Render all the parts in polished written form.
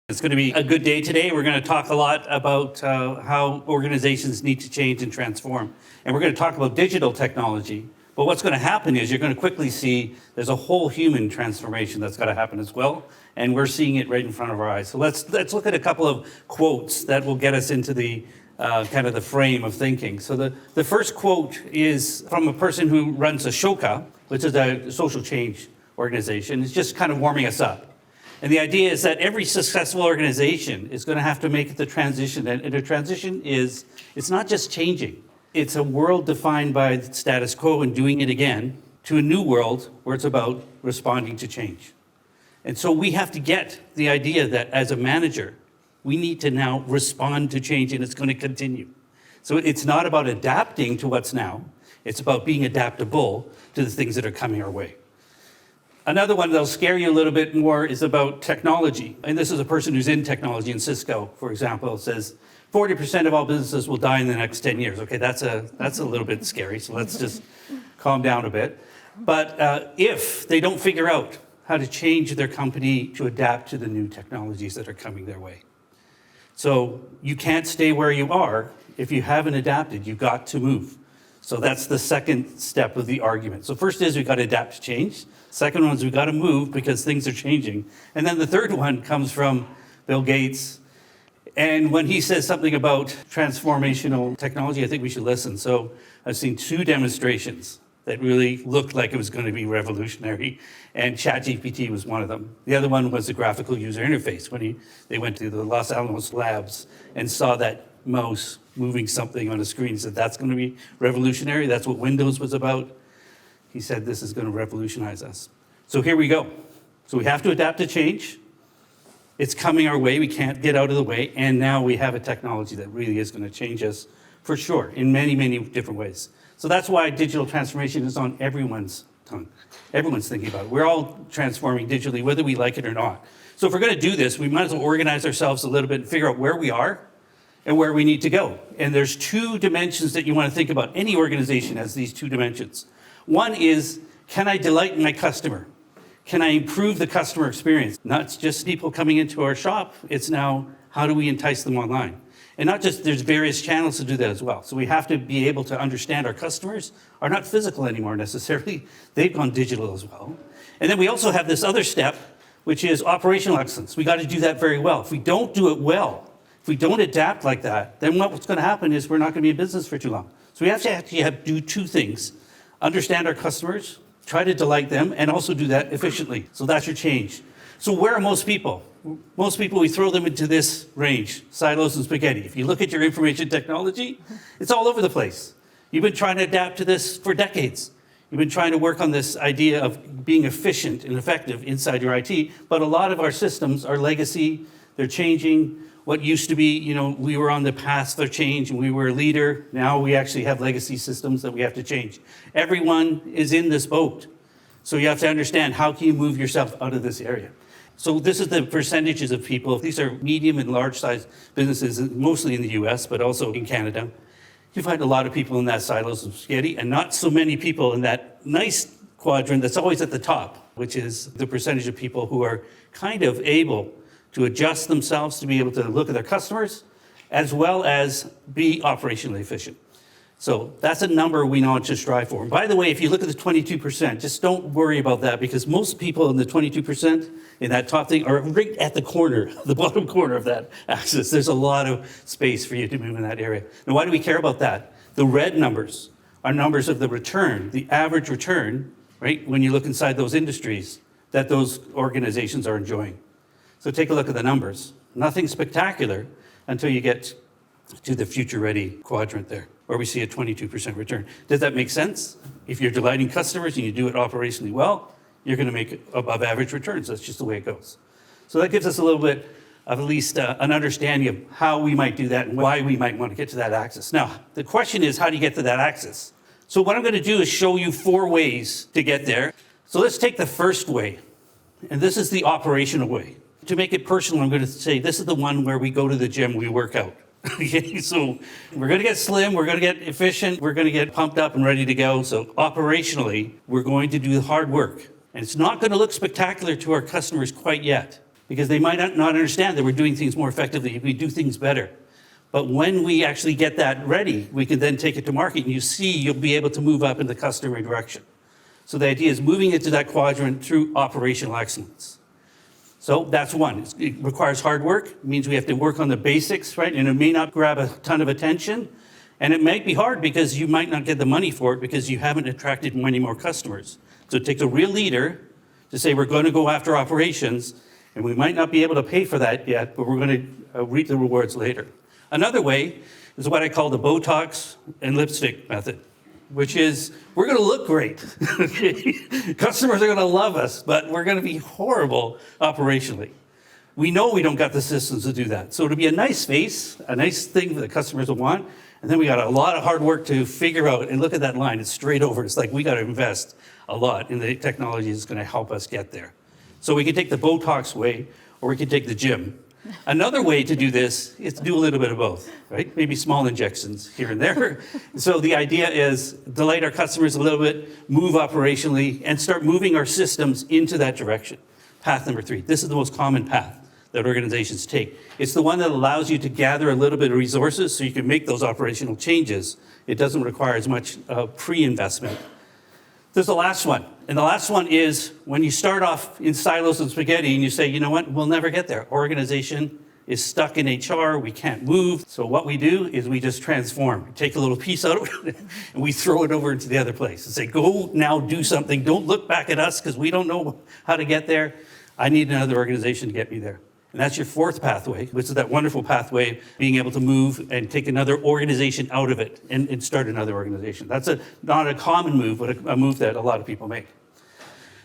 It's going to be a good day today. We're going to talk a lot about how organizations need to change and transform. And we're going to talk about digital technology. But what's going to happen is you're going to quickly see there's a whole human transformation that's got to happen as well. And we're seeing it right in front of our eyes. So let's look at a couple of quotes that will get us into the kind of the frame of thinking. So the first quote is from a person who runs Ashoka, which is a social change organization. It's just kind of warming us up. And the idea is that every successful organization is going to have to make the transition. And the transition it's not just changing. It's a world defined by the status quo and doing it again to a new world where it's about responding to change. And so we have to get the idea that as a manager, we need to now respond to change, and it's going to continue. So it's not about adapting to what's now. It's about being adaptable to the things that are coming our way. Another one that'll scare you a little bit more is about technology. And this is a person who's in technology in Cisco, for example. It says 40% of all businesses will die in the next 10 years. Okay, that's a little bit scary, so let's just calm down a bit. But if they don't figure out how to change their company to adapt to the new technologies that are coming their way. So you can't stay where you are. If you haven't adapted, you've got to move. So that's the second step of the argument. So first is we've got to adapt to change. Second one is we've got to move because things are changing. And then the third one comes from Bill Gates. And when he says something about transformational technology, I think we should listen. So I've seen two demonstrations that really looked like it was going to be revolutionary. And ChatGPT was one of them. The other one was the graphical user interface when they went to the Los Alamos labs and saw that mouse moving something on a screen. He said, that's going to be revolutionary. That's what Windows was about. He said, this is going to revolutionize us. So here we go. So we have to adapt to change. It's coming our way. We can't get out of the way. And now we have a technology that really is going to change us for sure in many, many different ways. So that's why digital transformation is on everyone's tongue. Everyone's thinking about it. We're all transforming digitally, whether we like it or not. So if we're going to do this, we might as well organize ourselves a little bit and figure out where we are and where we need to go. And there's two dimensions that you want to think about. Any organization has these two dimensions. One is, can I delight my customer? Can I improve the customer experience? Not just people coming into our shop, it's now, how do we entice them online? And not just, there's various channels to do that as well. So we have to be able to understand our customers are not physical anymore necessarily. They've gone digital as well. And then we also have this other step, which is operational excellence. We got to do that very well. If we don't do it well, if we don't adapt like that, then what's going to happen is we're not going to be in business for too long. So we have to actually do two things. Understand our customers, try to delight them, and also do that efficiently. So that's your change. So where are most people? Most people, we throw them into this range, silos and spaghetti. If you look at your information technology, it's all over the place. You've been trying to adapt to this for decades. You've been trying to work on this idea of being efficient and effective inside your IT, but a lot of our systems are legacy, they're changing. What used to be, we were on the path for change and we were a leader. Now we actually have legacy systems that we have to change. Everyone is in this boat. So you have to understand, how can you move yourself out of this area? So this is the percentages of people. These are medium and large size businesses, mostly in the US, but also in Canada. You find a lot of people in that silos of spaghetti and not so many people in that nice quadrant that's always at the top, which is the percentage of people who are kind of able to adjust themselves to be able to look at their customers, as well as be operationally efficient. So that's a number we want to strive for. And by the way, if you look at the 22%, just don't worry about that, because most people in the 22% in that top thing are right at the corner, the bottom corner of that axis. There's a lot of space for you to move in that area. Now, why do we care about that? The red numbers are numbers of the return, the average return, right, when you look inside those industries that those organizations are enjoying. So take a look at the numbers. Nothing spectacular until you get to the future-ready quadrant there, where we see a 22% return. Does that make sense? If you're delighting customers and you do it operationally well, you're going to make above average returns. That's just the way it goes. So that gives us a little bit of at least an understanding of how we might do that and why we might want to get to that axis. Now, the question is, how do you get to that axis? So what I'm going to do is show you 4 ways to get there. So let's take the first way, and this is the operational way. To make it personal, I'm going to say this is the one where we go to the gym, we work out. Okay, so we're going to get slim, we're going to get efficient, we're going to get pumped up and ready to go. So operationally, we're going to do the hard work. And it's not going to look spectacular to our customers quite yet. because they might not understand that we're doing things more effectively. We do things better. But when we actually get that ready, we can then take it to market, and you'll be able to move up in the customer direction. So the idea is moving into that quadrant through operational excellence. So that's one. It requires hard work. It means we have to work on the basics, right? And it may not grab a ton of attention. And it might be hard because you might not get the money for it because you haven't attracted many more customers. So it takes a real leader to say we're going to go after operations, and we might not be able to pay for that yet, but we're going to reap the rewards later. Another way is what I call the Botox and lipstick method, which is we're going to look great. Customers are going to love us, but we're going to be horrible operationally. We know we don't got the systems to do that. So it'll be a nice face, a nice thing that the customers will want. And then we got a lot of hard work to figure out, and look at that line, it's straight over. It's like we got to invest a lot in the technology that's going to help us get there. So we can take the Botox way, or we can take the gym. Another way to do this is to do a little bit of both, right? Maybe small injections here and there. So the idea is delight our customers a little bit, move operationally, and start moving our systems into that direction. Path number 3. This is the most common path that organizations take. It's the one that allows you to gather a little bit of resources so you can make those operational changes. It doesn't require as much pre-investment. There's the last one. And the last one is when you start off in silos and spaghetti and you say, you know what, we'll never get there. Organization is stuck in HR, we can't move. So what we do is we just transform. We take a little piece out of it and we throw it over into the other place and say, go now do something. Don't look back at us because we don't know how to get there. I need another organization to get me there. And that's your 4th pathway, which is that wonderful pathway, being able to move and take another organization out of it and start another organization. That's not a common move, but a move that a lot of people make.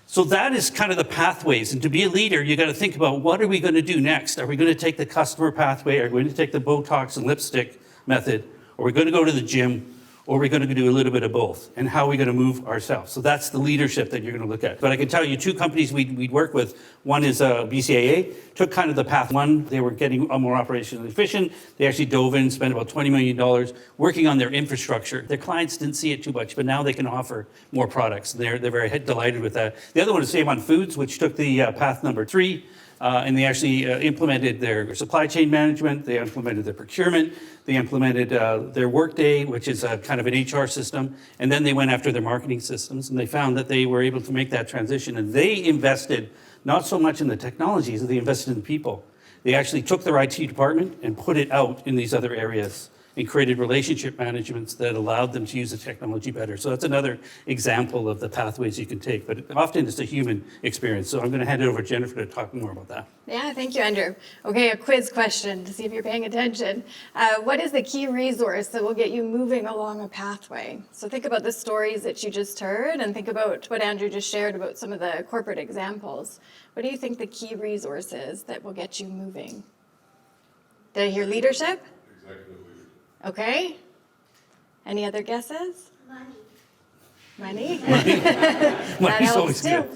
So that is kind of the pathways. And to be a leader, you got to think about what are we going to do next? Are we going to take the customer pathway? Are we going to take the Botox and lipstick method? Are we going to go to the gym? Or are we going to do a little bit of both? And how are we going to move ourselves? So that's the leadership that you're going to look at. But I can tell you 2 companies we'd work with. One is BCAA, took kind of the path 1. They were getting more operationally efficient. They actually dove in, spent about $20 million working on their infrastructure. Their clients didn't see it too much, but now they can offer more products. They're very delighted with that. The other one is Save on Foods, which took the path number 3. And they actually implemented their supply chain management, they implemented their procurement, they implemented their Workday, which is a kind of an HR system, and then they went after their marketing systems, and they found that they were able to make that transition, and they invested not so much in the technologies, they invested in the people. They actually took their IT department and put it out in these other areas and created relationship managements that allowed them to use the technology better. So that's another example of the pathways you can take, but often it's a human experience. So I'm going to hand it over to Jennifer to talk more about that. Yeah, thank you, Andrew. Okay, a quiz question to see if you're paying attention. What is the key resource that will get you moving along a pathway? So think about the stories that you just heard and think about what Andrew just shared about some of the corporate examples. What do you think the key resource is that will get you moving? Did I hear leadership? Executive leadership. Okay. Any other guesses? Money. Money's always good.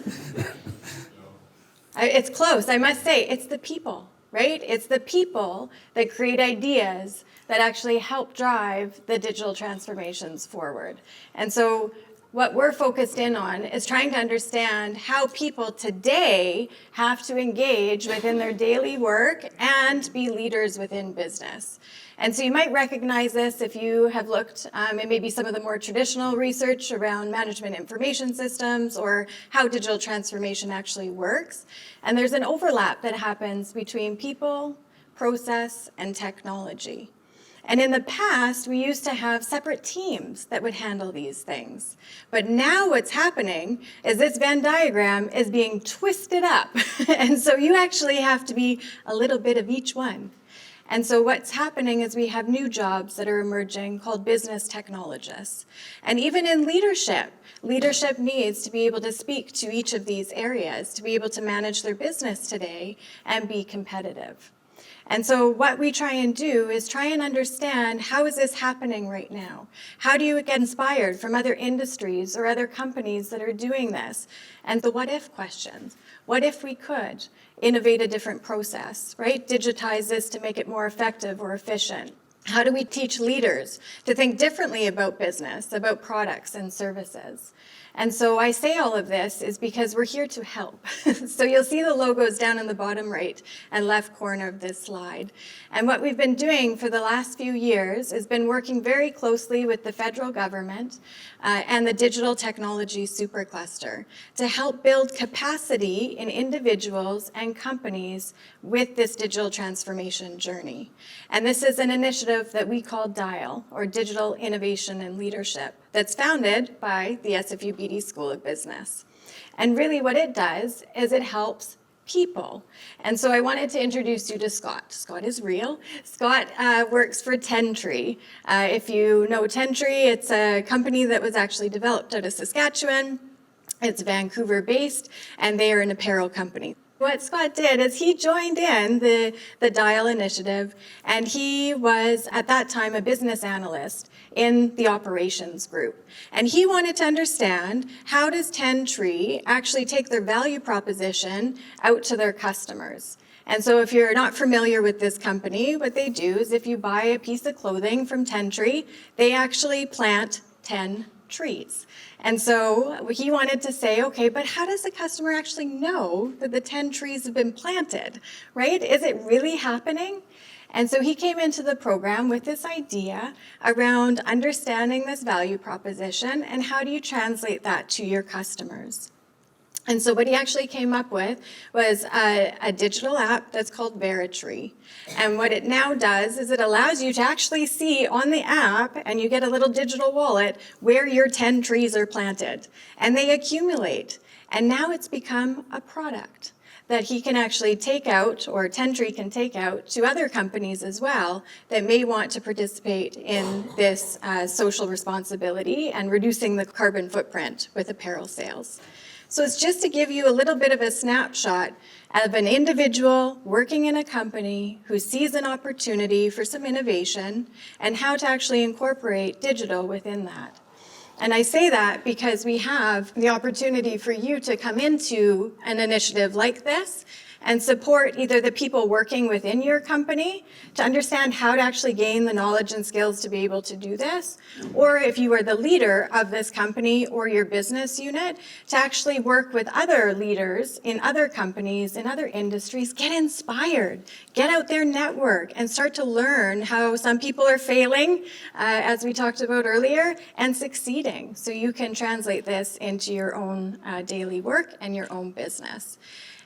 It's close. I must say, it's the people, right? It's the people that create ideas that actually help drive the digital transformations forward. And so what we're focused in on is trying to understand how people today have to engage within their daily work and be leaders within business. And so you might recognize this if you have looked at maybe some of the more traditional research around management information systems or how digital transformation actually works. And there's an overlap that happens between people, process, and technology. And in the past, we used to have separate teams that would handle these things. But now what's happening is this Venn diagram is being twisted up. And so you actually have to be a little bit of each one. And so what's happening is we have new jobs that are emerging called business technologists. And even in leadership, leadership needs to be able to speak to each of these areas, to be able to manage their business today and be competitive. And so what we try and do is try and understand, how is this happening right now? How do you get inspired from other industries or other companies that are doing this? And the what if questions. What if we could innovate a different process, right? Digitize this to make it more effective or efficient. How do we teach leaders to think differently about business, about products and services? And so I say all of this is because we're here to help. So you'll see the logos down in the bottom right and left corner of this slide. And what we've been doing for the last few years has been working very closely with the federal government and the Digital Technology Supercluster to help build capacity in individuals and companies with this digital transformation journey. And this is an initiative that we call DIAL, or Digital Innovation and Leadership, that's founded by the SFU BD School of Business. And really what it does is it helps people. And so I wanted to introduce you to Scott. Scott is real. Scott works for Tentree. If you know Tentree, it's a company that was actually developed out of Saskatchewan. It's Vancouver-based, and they are an apparel company. What Scott did is he joined in the DIAL initiative, and he was, at that time, a business analyst in the operations group. And he wanted to understand, how does Tentree actually take their value proposition out to their customers? And so if you're not familiar with this company, what they do is if you buy a piece of clothing from Tentree, they actually plant 10 trees. And so he wanted to say, okay, but how does the customer actually know that the 10 trees have been planted, right? Is it really happening? And so he came into the program with this idea around understanding this value proposition and how do you translate that to your customers. And so what he actually came up with was a digital app that's called Veritree. And what it now does is it allows you to actually see on the app, and you get a little digital wallet, where your 10 trees are planted. And they accumulate. And now it's become a product that he can actually take out, or Tentree can take out, to other companies as well that may want to participate in this social responsibility and reducing the carbon footprint with apparel sales. So it's just to give you a little bit of a snapshot of an individual working in a company who sees an opportunity for some innovation and how to actually incorporate digital within that. And I say that because we have the opportunity for you to come into an initiative like this and support either the people working within your company to understand how to actually gain the knowledge and skills to be able to do this, or if you are the leader of this company or your business unit, to actually work with other leaders in other companies, in other industries, get inspired, get out there, network, and start to learn how some people are failing, as we talked about earlier, and succeeding. So you can translate this into your own daily work and your own business.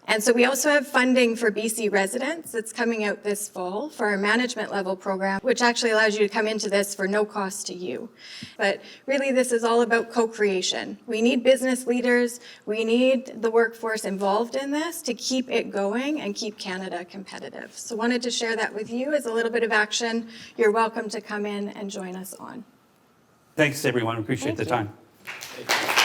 And so we also have funding for BC residents that's coming out this fall for our management level program, which actually allows you to come into this for no cost to you. But really, this is all about co-creation. We need business leaders. We need the workforce involved in this to keep it going and keep Canada competitive. So wanted to share that with you as a little bit of action. You're welcome to come in and join us on. Thanks, everyone. Appreciate the Thank time.